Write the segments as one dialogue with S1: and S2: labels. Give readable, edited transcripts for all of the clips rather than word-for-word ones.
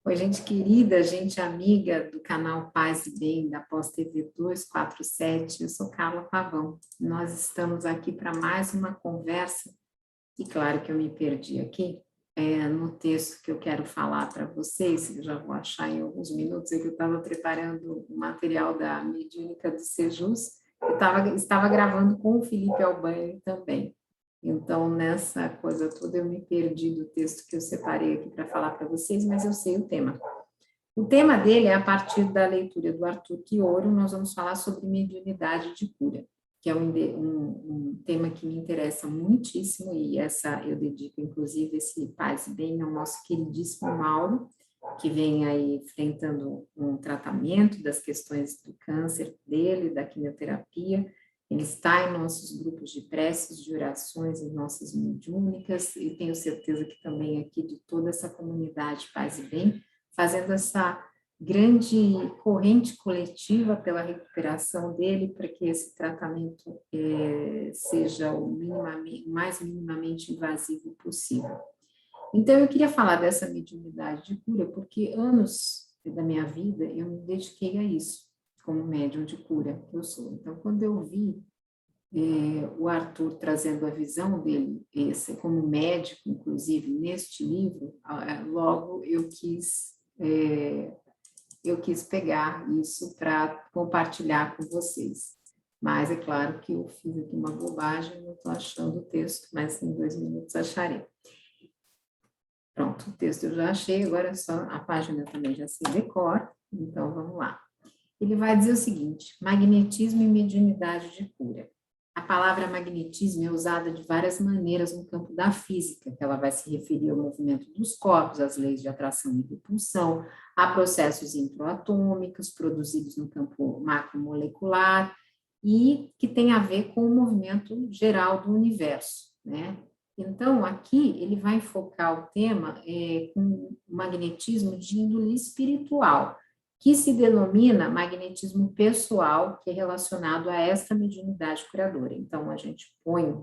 S1: Oi, gente querida, gente amiga do canal Paz e Bem, da Pós TV 247, eu sou Carla Pavão. Nós estamos aqui para mais uma conversa, e claro que eu me perdi aqui, no texto que eu quero falar para vocês, eu já vou achar em alguns minutos, é que eu estava preparando o material da Mediúnica do Sejus, estava gravando com o Felipe Albani também. Então, nessa coisa toda, eu me perdi do texto que eu separei aqui para falar para vocês, mas eu sei o tema. O tema dele é a partir da leitura do Arthur Quioro, nós vamos falar sobre mediunidade de cura, que é um tema que me interessa muitíssimo, e eu dedico, inclusive, esse Paz e Bem ao nosso queridíssimo Mauro, que vem aí enfrentando um tratamento das questões do câncer dele, da quimioterapia. Ele está em nossos grupos de preces, de orações, em nossas mediúnicas, e tenho certeza que também aqui de toda essa comunidade Paz e Bem, fazendo essa grande corrente coletiva pela recuperação dele, para que esse tratamento seja o mais minimamente invasivo possível. Então, eu queria falar dessa mediunidade de cura, porque anos da minha vida eu me dediquei a isso, como médium de cura que eu sou. Então, quando eu vi o Arthur trazendo a visão dele, como médico, inclusive, neste livro, logo eu quis pegar isso para compartilhar com vocês. Mas é claro que eu fiz aqui uma bobagem, não estou achando o texto, mas em 2 minutos acharei. Pronto, o texto eu já achei, agora só a página também já se decora, então vamos lá. Ele vai dizer o seguinte: magnetismo e mediunidade de cura. A palavra magnetismo é usada de várias maneiras no campo da física, que ela vai se referir ao movimento dos corpos, às leis de atração e repulsão, a processos introatômicos produzidos no campo macromolecular e que tem a ver com o movimento geral do universo, né? Então, aqui ele vai focar o tema com magnetismo de índole espiritual, que se denomina magnetismo pessoal, que é relacionado a esta mediunidade curadora. Então, a gente põe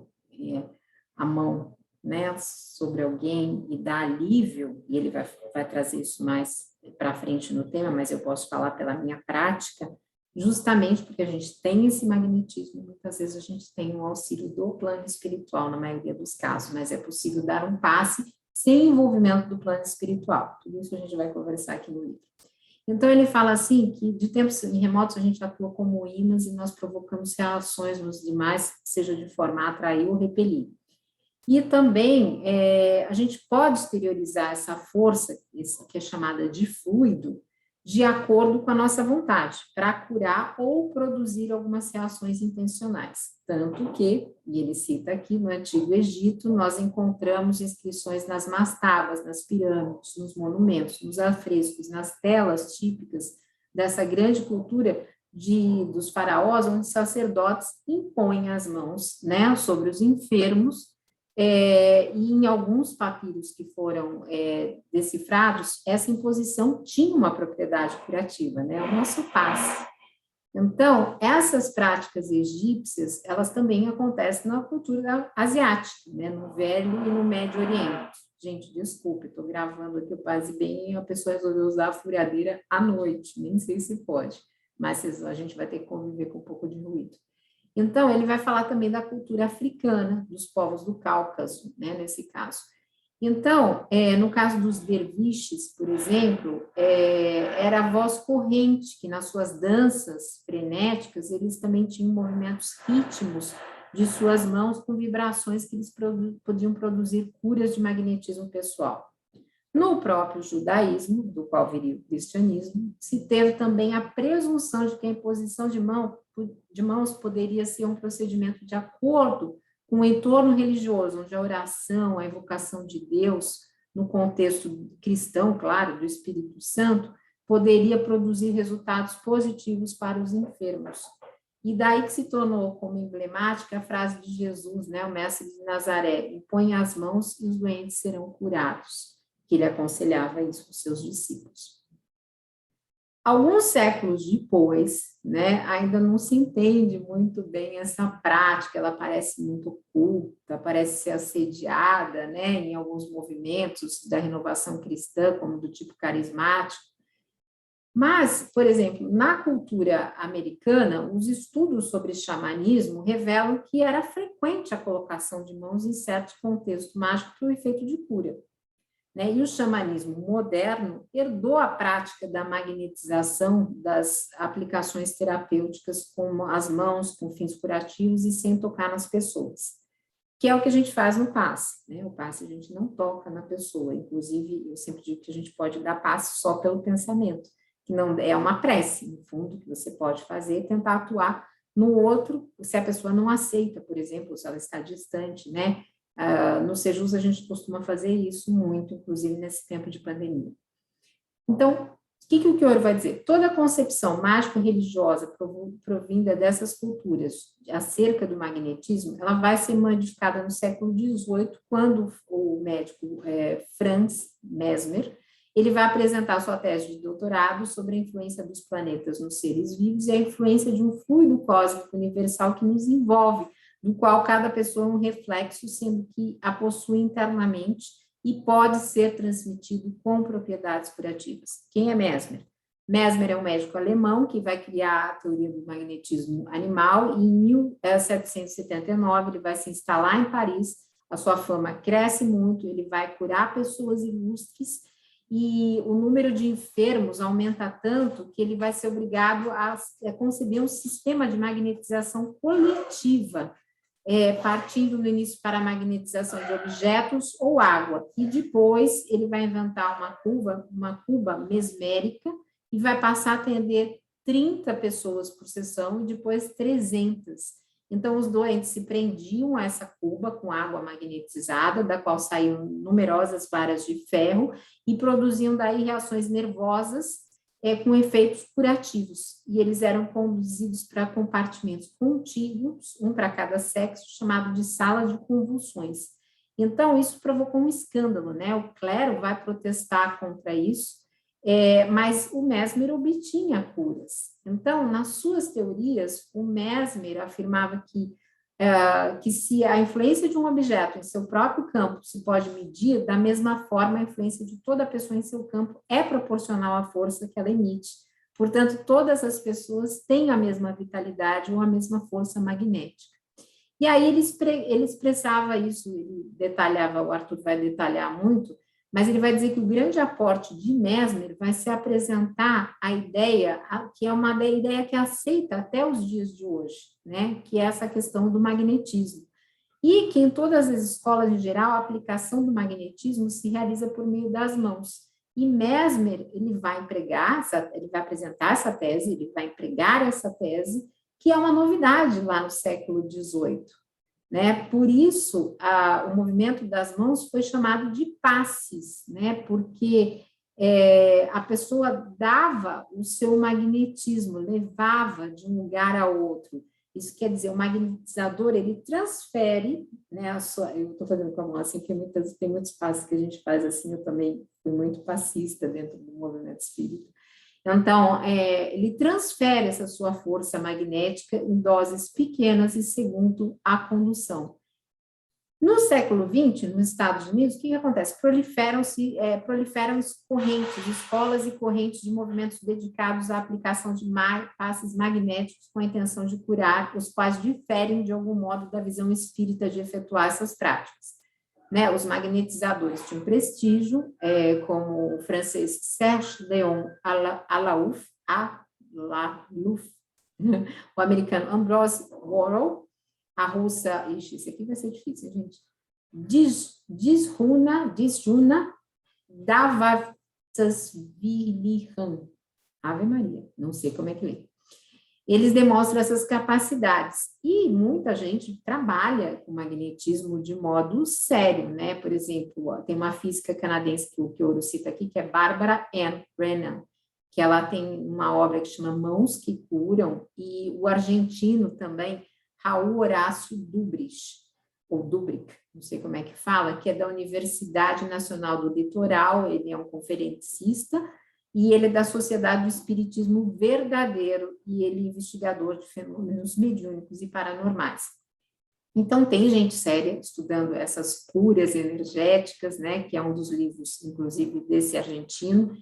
S1: a mão, né, sobre alguém e dá alívio, e ele vai trazer isso mais para frente no tema, mas eu posso falar pela minha prática, justamente porque a gente tem esse magnetismo, muitas vezes a gente tem um auxílio do plano espiritual, na maioria dos casos, mas é possível dar um passe sem envolvimento do plano espiritual. Tudo isso a gente vai conversar aqui no livro. Então, ele fala assim, que de tempos remotos a gente atua como ímãs e nós provocamos reações nos demais, seja de forma a atrair ou repelir. E também a gente pode exteriorizar essa força, que é chamada de fluido, de acordo com a nossa vontade, para curar ou produzir algumas reações intencionais. Tanto que, e ele cita aqui, no Antigo Egito, nós encontramos inscrições nas mastabas, nas pirâmides, nos monumentos, nos afrescos, nas telas típicas dessa grande cultura dos faraós, onde sacerdotes impõem as mãos, né, sobre os enfermos. E em alguns papiros que foram decifrados, essa imposição tinha uma propriedade curativa, né? O nosso passe. Então, essas práticas egípcias, elas também acontecem na cultura asiática, né? No Velho e no Médio Oriente. Gente, desculpe, estou gravando aqui o Paz e Bem e a pessoa resolveu usar a furadeira à noite, nem sei se pode, mas a gente vai ter que conviver com um pouco de ruído. Então, ele vai falar também da cultura africana, dos povos do Cáucaso, né, nesse caso. Então, no caso dos derviches, por exemplo, era a voz corrente, que nas suas danças frenéticas, eles também tinham movimentos rítmicos de suas mãos com vibrações que eles podiam produzir curas de magnetismo pessoal. No próprio judaísmo, do qual viria o cristianismo, se teve também a presunção de que a imposição de mãos poderia ser um procedimento de acordo com o entorno religioso, onde a oração, a evocação de Deus, no contexto cristão, claro, do Espírito Santo, poderia produzir resultados positivos para os enfermos. E daí que se tornou como emblemática a frase de Jesus, né, o mestre de Nazaré: impõe as mãos e os doentes serão curados, que ele aconselhava isso aos seus discípulos. Alguns séculos depois, né, ainda não se entende muito bem essa prática, ela parece muito oculta, parece ser assediada, né, em alguns movimentos da renovação cristã, como do tipo carismático. Mas, por exemplo, na cultura americana, os estudos sobre xamanismo revelam que era frequente a colocação de mãos em certos contextos mágicos para o efeito de cura, né? E o xamanismo moderno herdou a prática da magnetização das aplicações terapêuticas com as mãos, com fins curativos e sem tocar nas pessoas, que é o que a gente faz no passe, né? O passe a gente não toca na pessoa, inclusive eu sempre digo que a gente pode dar passe só pelo pensamento, que não é uma prece, no fundo, que você pode fazer, tentar atuar no outro, se a pessoa não aceita, por exemplo, se ela está distante, né? No Sejus a gente costuma fazer isso muito, inclusive nesse tempo de pandemia. Então, o que o Kioro vai dizer? Toda a concepção mágico-religiosa provinda dessas culturas acerca do magnetismo, ela vai ser modificada no século XVIII, quando o médico Franz Mesmer, ele vai apresentar sua tese de doutorado sobre a influência dos planetas nos seres vivos e a influência de um fluido cósmico universal que nos envolve, do qual cada pessoa é um reflexo, sendo que a possui internamente e pode ser transmitido com propriedades curativas. Quem é Mesmer? Mesmer é um médico alemão que vai criar a teoria do magnetismo animal e em 1779 ele vai se instalar em Paris, a sua fama cresce muito, ele vai curar pessoas ilustres e o número de enfermos aumenta tanto que ele vai ser obrigado a conceber um sistema de magnetização coletiva, partindo no início para a magnetização de objetos ou água, e depois ele vai inventar uma cuba mesmérica, e vai passar a atender 30 pessoas por sessão, e depois 300. Então, os doentes se prendiam a essa cuba com água magnetizada, da qual saíam numerosas varas de ferro, e produziam daí reações nervosas, com efeitos curativos, e eles eram conduzidos para compartimentos contíguos, um para cada sexo, chamado de sala de convulsões. Então, isso provocou um escândalo, né? O clero vai protestar contra isso, mas o Mesmer obtinha curas. Então, nas suas teorias, o Mesmer afirmava que se a influência de um objeto em seu próprio campo se pode medir, da mesma forma a influência de toda pessoa em seu campo é proporcional à força que ela emite. Portanto, todas as pessoas têm a mesma vitalidade ou a mesma força magnética. E aí ele expressava isso, ele detalhava, o Arthur vai detalhar muito, mas ele vai dizer que o grande aporte de Mesmer vai ser apresentar a ideia, que é uma ideia que é aceita até os dias de hoje, né? Que é essa questão do magnetismo. E que em todas as escolas em geral, a aplicação do magnetismo se realiza por meio das mãos. E Mesmer, ele vai apresentar essa tese, ele vai empregar essa tese, que é uma novidade lá no século XVIII. Né? Por isso, o movimento das mãos foi chamado de passes, né? Porque a pessoa dava o seu magnetismo, levava de um lugar a outro. Isso quer dizer, o magnetizador, ele transfere, né? Eu estou fazendo com a mão assim, porque tem muitos passes que a gente faz assim, eu também fui muito passista dentro do movimento espírita. Então, ele transfere essa sua força magnética em doses pequenas e segundo a condução. No século XX, nos Estados Unidos, o que acontece? Proliferam correntes, escolas e correntes de movimentos dedicados à aplicação de passes magnéticos com a intenção de curar, os quais diferem de algum modo da visão espírita de efetuar essas práticas. Né, os magnetizadores tinham prestígio, como o francês Serge Léon Alaouf, o americano Ambrose Worrell, a russa, isso aqui vai ser difícil, gente, Disjuna Davavtsvilihan, Ave Maria, não sei como é que lê. Eles demonstram essas capacidades e muita gente trabalha com magnetismo de modo sério, né? Por exemplo, tem uma física canadense que o Kioro cita aqui, que é Barbara Ann Brennan, que ela tem uma obra que chama Mãos que Curam, e o argentino também, Raul Horácio Dubrich, ou Dubrick, não sei como é que fala, que é da Universidade Nacional do Litoral, ele é um conferencista, e ele é da Sociedade do Espiritismo Verdadeiro, e ele é investigador de fenômenos mediúnicos e paranormais. Então, tem gente séria estudando essas curas energéticas, né, que é um dos livros, inclusive, desse argentino.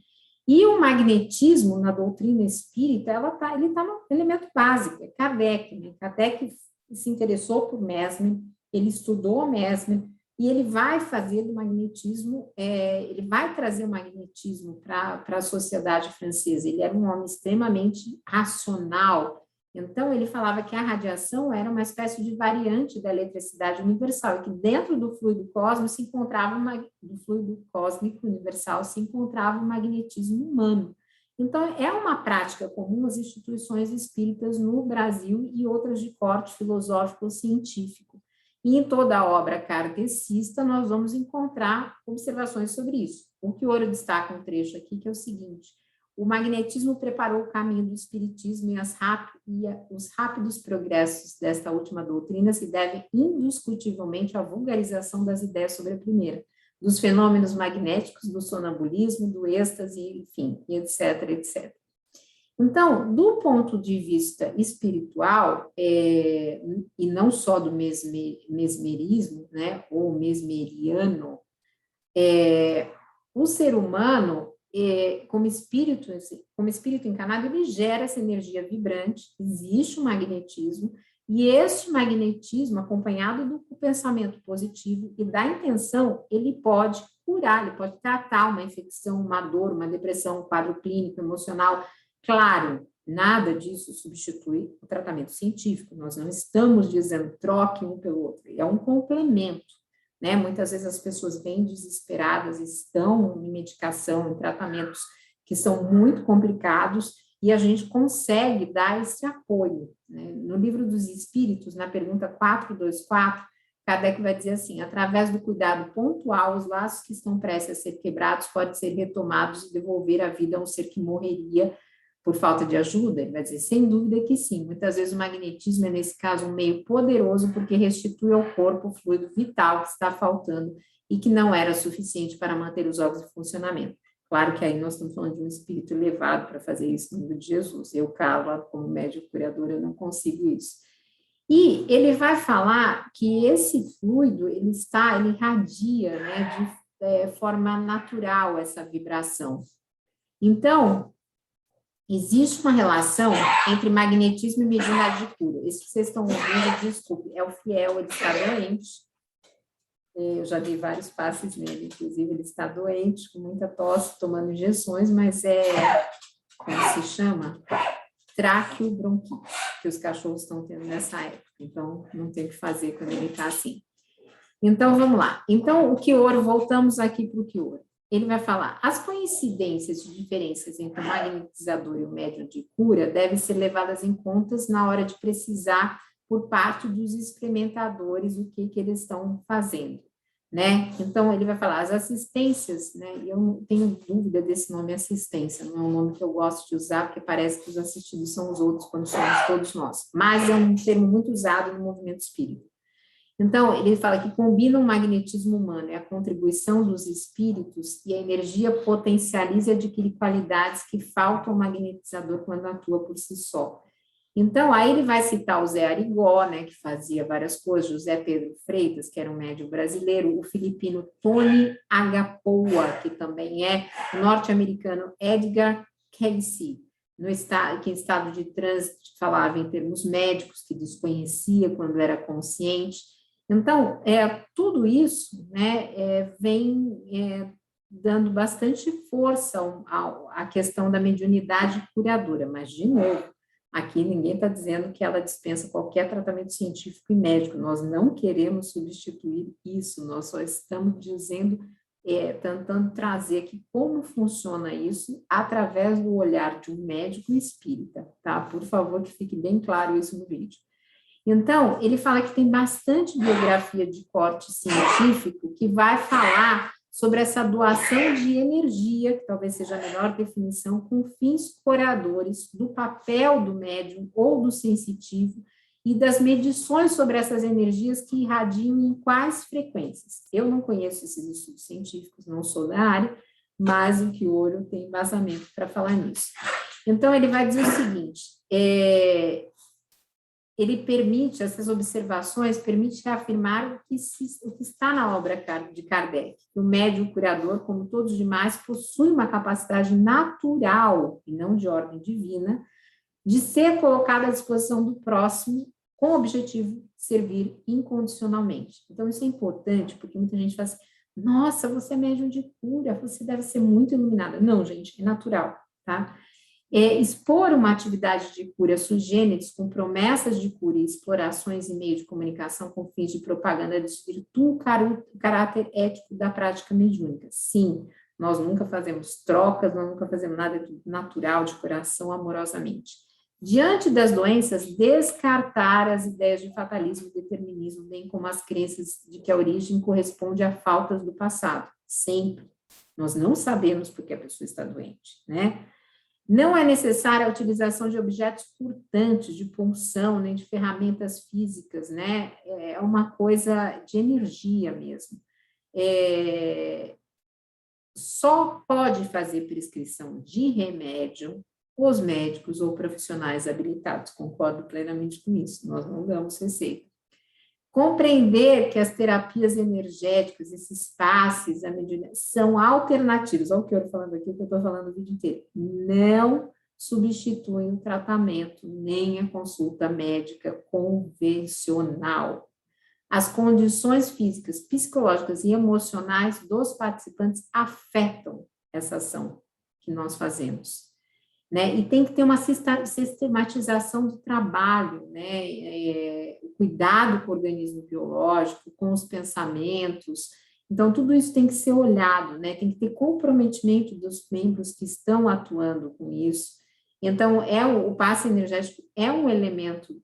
S1: E o magnetismo, na doutrina espírita, ele está no elemento básico, é Kardec, né? Kardec se interessou por Mesmer, ele estudou Mesmer, e ele vai fazer do magnetismo, ele vai trazer o magnetismo para a sociedade francesa. Ele era um homem extremamente racional, então ele falava que a radiação era uma espécie de variante da eletricidade universal, e que dentro do fluido cósmico se encontrava do fluido cósmico universal se encontrava o magnetismo humano. Então, é uma prática comum às instituições espíritas no Brasil e outras de corte filosófico ou científico. E em toda a obra kardecista, nós vamos encontrar observações sobre isso. O que Ouro destaca um trecho aqui, que é o seguinte: o magnetismo preparou o caminho do espiritismo e os rápidos progressos desta última doutrina se devem indiscutivelmente à vulgarização das ideias sobre a primeira, dos fenômenos magnéticos, do sonambulismo, do êxtase, enfim, etc, etc. Então, do ponto de vista espiritual, e não só do mesmerismo, né, ou mesmeriano, o ser humano, como espírito encarnado, ele gera essa energia vibrante, existe um magnetismo, e este magnetismo, acompanhado do pensamento positivo e da intenção, ele pode curar, ele pode tratar uma infecção, uma dor, uma depressão, um quadro clínico, emocional. Claro, nada disso substitui o tratamento científico, nós não estamos dizendo troque um pelo outro, é um complemento, né? Muitas vezes as pessoas bem desesperadas estão em medicação, em tratamentos que são muito complicados, e a gente consegue dar esse apoio, né? No Livro dos Espíritos, na pergunta 424, Kardec vai dizer assim: através do cuidado pontual, os laços que estão prestes a ser quebrados podem ser retomados e devolver a vida a um ser que morreria por falta de ajuda? Ele vai dizer, sem dúvida que sim. Muitas vezes o magnetismo é, nesse caso, um meio poderoso porque restitui ao corpo o fluido vital que está faltando e que não era suficiente para manter os órgãos em funcionamento. Claro que aí nós estamos falando de um espírito elevado para fazer isso no nome de Jesus. Eu, Carla, como médium curador, eu não consigo isso. E ele vai falar que esse fluido, ele irradia, né, de forma natural essa vibração. Então, existe uma relação entre magnetismo e mediunidade de cura. Isso que vocês estão ouvindo, desculpe, é o fiel, ele está doente. Eu já dei vários passes nele, inclusive ele está doente, com muita tosse, tomando injeções, mas como se chama? Traqueobronquite, que os cachorros estão tendo nessa época. Então, não tem o que fazer quando ele está assim. Então, vamos lá. Então, o Quioro, voltamos aqui para o Quioro. Ele vai falar, as coincidências de diferenças entre o magnetizador e o médium de cura devem ser levadas em conta na hora de precisar por parte dos experimentadores o que eles estão fazendo, né? Então, ele vai falar, as assistências, né? E eu não tenho dúvida desse nome assistência, não é um nome que eu gosto de usar, porque parece que os assistidos são os outros, quando somos todos nós. Mas é um termo muito usado no movimento espírita. Então, ele fala que combina o magnetismo humano e a contribuição dos espíritos, e a energia potencializa e adquire qualidades que faltam ao magnetizador quando atua por si só. Então, aí ele vai citar o Zé Arigó, né, que fazia várias coisas, José Pedro Freitas, que era um médium brasileiro, o filipino Tony Agapoa, que também é, o norte-americano Edgar Cayce, que em estado de trânsito falava em termos médicos, que desconhecia quando era consciente. Então, tudo isso, né, vem dando bastante força à questão da mediunidade curadora, mas, de novo, aqui ninguém está dizendo que ela dispensa qualquer tratamento científico e médico, nós não queremos substituir isso, nós só estamos dizendo, tentando trazer aqui como funciona isso através do olhar de um médico espírita, tá? Por favor, que fique bem claro isso no vídeo. Então, ele fala que tem bastante biografia de corte científico que vai falar sobre essa doação de energia, que talvez seja a melhor definição, com fins curadores, do papel do médium ou do sensitivo e das medições sobre essas energias que irradiam em quais frequências. Eu não conheço esses estudos científicos, não sou da área, mas o que o olho tem embasamento para falar nisso. Então, ele vai dizer o seguinte, ele permite, essas observações, permite reafirmar o que está na obra de Kardec. O médium curador, como todos os demais, possui uma capacidade natural, e não de ordem divina, de ser colocado à disposição do próximo com o objetivo de servir incondicionalmente. Então, isso é importante, porque muita gente fala assim, nossa, você é médium de cura, você deve ser muito iluminada. Não, gente, é natural, tá? Expor uma atividade de cura sui generis, com promessas de cura e explorações em meio de comunicação com fins de propaganda, desvirtua o caráter ético da prática mediúnica. Sim, nós nunca fazemos trocas, nós nunca fazemos nada natural, de coração, amorosamente. Diante das doenças, descartar as ideias de fatalismo e determinismo, bem como as crenças de que a origem corresponde a faltas do passado. Sempre. Nós não sabemos por que a pessoa está doente, né? Não é necessária a utilização de objetos cortantes, de punção, nem de ferramentas físicas, né? É uma coisa de energia mesmo. Só pode fazer prescrição de remédio os médicos ou profissionais habilitados. Concordo plenamente com isso, nós não damos receita. Compreender que as terapias energéticas, esses passes, a mediunidade, são alternativos. Olha o que eu estou falando aqui, o que eu estou falando o vídeo inteiro. Não substituem o tratamento, nem a consulta médica convencional. As condições físicas, psicológicas e emocionais dos participantes afetam essa ação que nós fazemos, né? E tem que ter uma sistematização do trabalho, né? O cuidado com o organismo biológico, com os pensamentos. Então, tudo isso tem que ser olhado, né? Tem que ter comprometimento dos membros que estão atuando com isso. Então, o passe energético é um elemento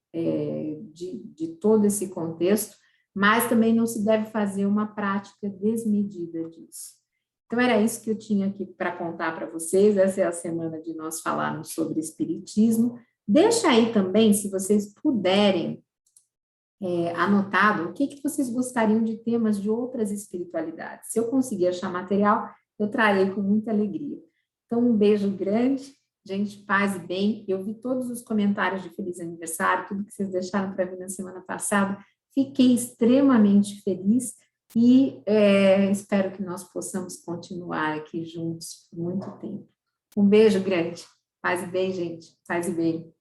S1: de todo esse contexto, mas também não se deve fazer uma prática desmedida disso. Então, era isso que eu tinha aqui para contar para vocês. Essa é a semana de nós falarmos sobre espiritismo. Deixa aí também, se vocês puderem, anotado, o que vocês gostariam de temas de outras espiritualidades. Se eu conseguir achar material, eu trarei com muita alegria. Então, um beijo grande, gente, paz e bem. Eu vi todos os comentários de feliz aniversário, tudo que vocês deixaram para mim na semana passada. Fiquei extremamente feliz e espero que nós possamos continuar aqui juntos por muito tempo. Um beijo grande. Paz e bem, gente. Paz e bem.